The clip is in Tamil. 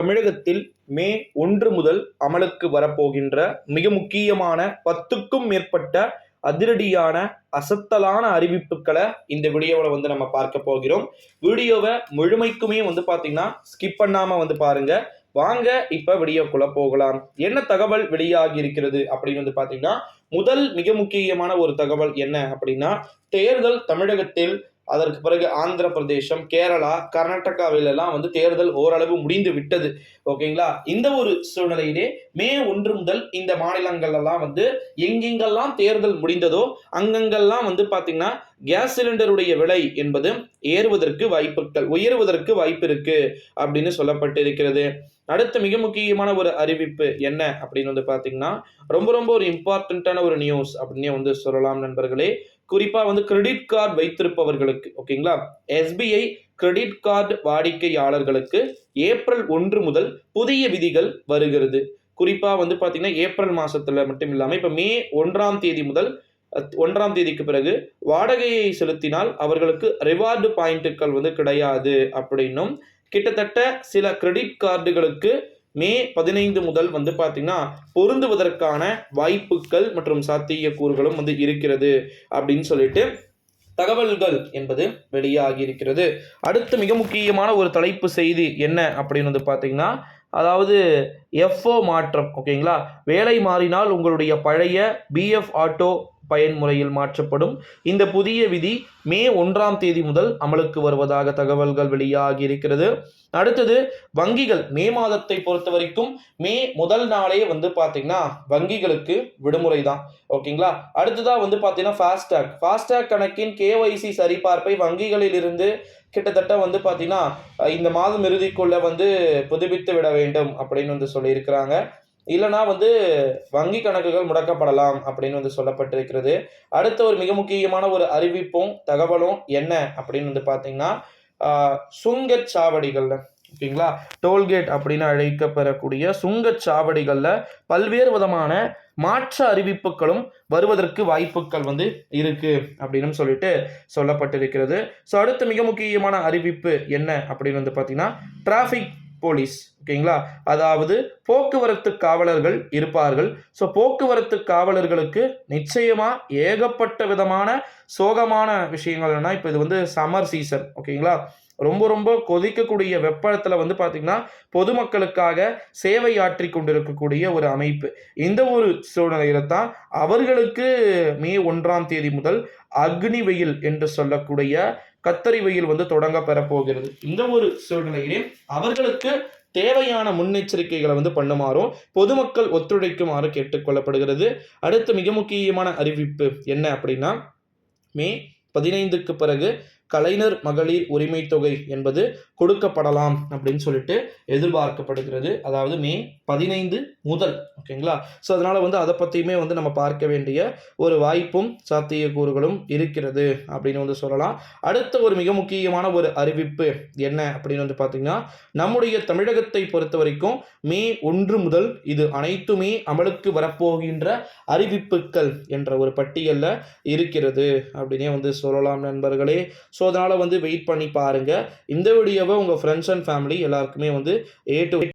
தமிழகத்தில் மே 1 முதல் அமலுக்கு வரப்போகின்ற மிக முக்கியமான 10க்கும் மேற்பட்ட அதிரடியான அசத்தலான அறிவிப்புகளை இந்த வீடியோவில் நம்ம பார்க்க போகிறோம். வீடியோவை முழுமைக்குமே பார்த்தீங்கன்னா ஸ்கிப் பண்ணாம பாருங்க. வாங்க இப்ப வீடியோக்குள்ள போகலாம். என்ன தகவல் வெளியாகி இருக்கிறது அப்படின்னு பார்த்தீங்கன்னா, முதல் மிக முக்கியமான ஒரு தகவல் என்ன அப்படின்னா, தேர்தல் தமிழகத்தில், அதற்கு பிறகு ஆந்திர பிரதேசம், கேரளா, கர்நாடகாவிலெல்லாம் தேர்தல் ஓரளவு முடிந்து விட்டது. ஓகேங்களா? இந்த ஒரு சூழ்நிலையிலே மே 1 முதல் இந்த மாநிலங்கள் எல்லாம் எங்கெங்கெல்லாம் தேர்தல் முடிந்ததோ அங்கங்கெல்லாம் பாத்தீங்கன்னா கேஸ் சிலிண்டருடைய விலை என்பது உயர்வதற்கு வாய்ப்பு இருக்கு அப்படின்னு சொல்லப்பட்டிருக்கிறது. அடுத்த மிக முக்கியமான ஒரு அறிவிப்பு என்ன அப்படின்னு பாத்தீங்கன்னா, ரொம்ப ரொம்ப ஒரு இம்பார்ட்டன்டான ஒரு நியூஸ் அப்படின்னு சொல்லலாம் நண்பர்களே. குறிப்பா கிரெடிட் கார்டு வைத்திருப்பவர்களுக்கு, ஓகேங்களா, எஸ்பிஐ கிரெடிட் கார்டு வாடிக்கையாளர்களுக்கு ஏப்ரல் 1 முதல் புதிய விதிகள் வருகிறது. குறிப்பா பாத்தீங்கன்னா ஏப்ரல் மாசத்துல மட்டும் இல்லாம இப்ப மே 1ஆம் தேதி முதல் 1ஆம் தேதிக்கு பிறகு வாடகையை செலுத்தினால் அவர்களுக்கு ரிவார்டு பாயிண்ட்டுகள் கிடையாது அப்படின்னும், கிட்டத்தட்ட சில கிரெடிட் கார்டுகளுக்கு மே 15 முதல் பாத்தீங்கன்னா பொருந்துவதற்கான வாய்ப்புகள் மற்றும் சாத்தியக்கூறுகளும் இருக்கிறது அப்படின்னு சொல்லிட்டு தகவல்கள் என்பது வெளியாகி இருக்கிறது. அடுத்து மிக முக்கியமான ஒரு தலைப்பு செய்தி என்ன அப்படின்னு பாத்தீங்கன்னா, அதாவது எஃப்ஓ மாற்றம். ஓகேங்களா? வேலை மாறினால் உங்களுடைய பழைய பிஎஃப் ஆட்டோ பயன்முறையில் மாற்றப்படும். இந்த புதிய விதி மே 1ஆம் தேதி முதல் அமலுக்கு வருவதாக தகவல்கள் வெளியாகி இருக்கிறது. அடுத்தது வங்கிகள் மே மாதத்தை பொறுத்த வரைக்கும் மே முதல் நாளே பாத்தீங்கன்னா வங்கிகளுக்கு விடுமுறை தான். ஓகேங்களா? அடுத்ததா பாத்தீங்கன்னா ஃபாஸ்டாக் கணக்கின் கேஒய்சி சரிபார்ப்பை வங்கிகளில் இருந்து கிட்டத்தட்ட பாத்தீங்கன்னா இந்த மாதம் இறுதிக்குள்ள புதுப்பித்து விட வேண்டும் அப்படின்னு சொல்லியிருக்கிறாங்க. இல்லைனா வங்கி கணக்குகள் முடக்கப்படலாம் அப்படின்னு சொல்லப்பட்டிருக்கிறது. அடுத்த ஒரு மிக முக்கியமான ஒரு அறிவிப்பும் தகவலும் என்ன அப்படின்னு பாத்தீங்கன்னா, சுங்கச்சாவடிகள்ல, ஓகேங்களா, டோல்கேட் அப்படின்னு அழைக்கப்பெறக்கூடிய சுங்கச்சாவடிகள்ல பல்வேறு விதமான மாற்று அறிவிப்புகளும் வருவதற்கு வாய்ப்புகள் இருக்கு அப்படின்னு சொல்லிட்டு சொல்லப்பட்டிருக்கிறது. ஸோ அடுத்த மிக முக்கியமான அறிவிப்பு என்ன அப்படின்னு பார்த்தீங்கன்னா, டிராஃபிக் போலீஸ், ஓகேங்களா, அதாவது போக்குவரத்து காவலர்கள் இருப்பார்கள். ஸோ போக்குவரத்து காவலர்களுக்கு நிச்சயமா ஏகப்பட்ட விதமான சோகமான விஷயங்கள்னா, இப்போ இது சம்மர் சீசன், ஓகேங்களா, ரொம்ப ரொம்ப கொதிக்கக்கூடிய வெப்பத்தில் பார்த்தீங்கன்னா பொதுமக்களுக்காக சேவை ஆற்றி கொண்டிருக்கக்கூடிய ஒரு அமைப்பு. இந்த ஒரு சூழ்நிலையில தான் அவர்களுக்கு மே 1ஆம் தேதி முதல் அக்னி வெயில் என்று சொல்லக்கூடிய கத்தரி வெயில் தொடங்க பெறப்போகிறது. இந்த ஒரு சூழ்நிலையிலே அவர்களுக்கு தேவையான முன்னெச்சரிக்கைகளை பண்ணுமாறும் பொதுமக்கள் ஒத்துழைக்குமாறு கேட்டுக்கொள்ளப்படுகிறது. அடுத்து மிக முக்கியமான அறிவிப்பு என்ன அப்படின்னா, மே 15க்கு பிறகு கலைஞர் மகளிர் உரிமை தொகை என்பது கொடுக்கப்படலாம் அப்படின்னு சொல்லிட்டு எதிர்பார்க்கப்படுகிறது. அதாவது மே 15 முதல், ஓகேங்களா. ஸோ அதனால அதை பற்றியுமே நம்ம பார்க்க வேண்டிய ஒரு வாய்ப்பும் சாத்தியக்கூறுகளும் இருக்கிறது அப்படின்னு சொல்லலாம். அடுத்த ஒரு மிக முக்கியமான ஒரு அறிவிப்பு என்ன அப்படின்னு பார்த்தீங்கன்னா, நம்முடைய தமிழகத்தை பொறுத்த வரைக்கும் மே 1 முதல் இது அனைத்துமே அமலுக்கு வரப்போகின்ற அறிவிப்புகள் என்ற ஒரு பட்டியலில் இருக்கிறது அப்படின்னே சொல்லலாம் நண்பர்களே. ஸோ அதனால் வெயிட் பண்ணி பாருங்கள். இந்த வீடியோவை உங்கள் ஃப்ரெண்ட்ஸ் அண்ட் ஃபேமிலி எல்லாருக்குமே A to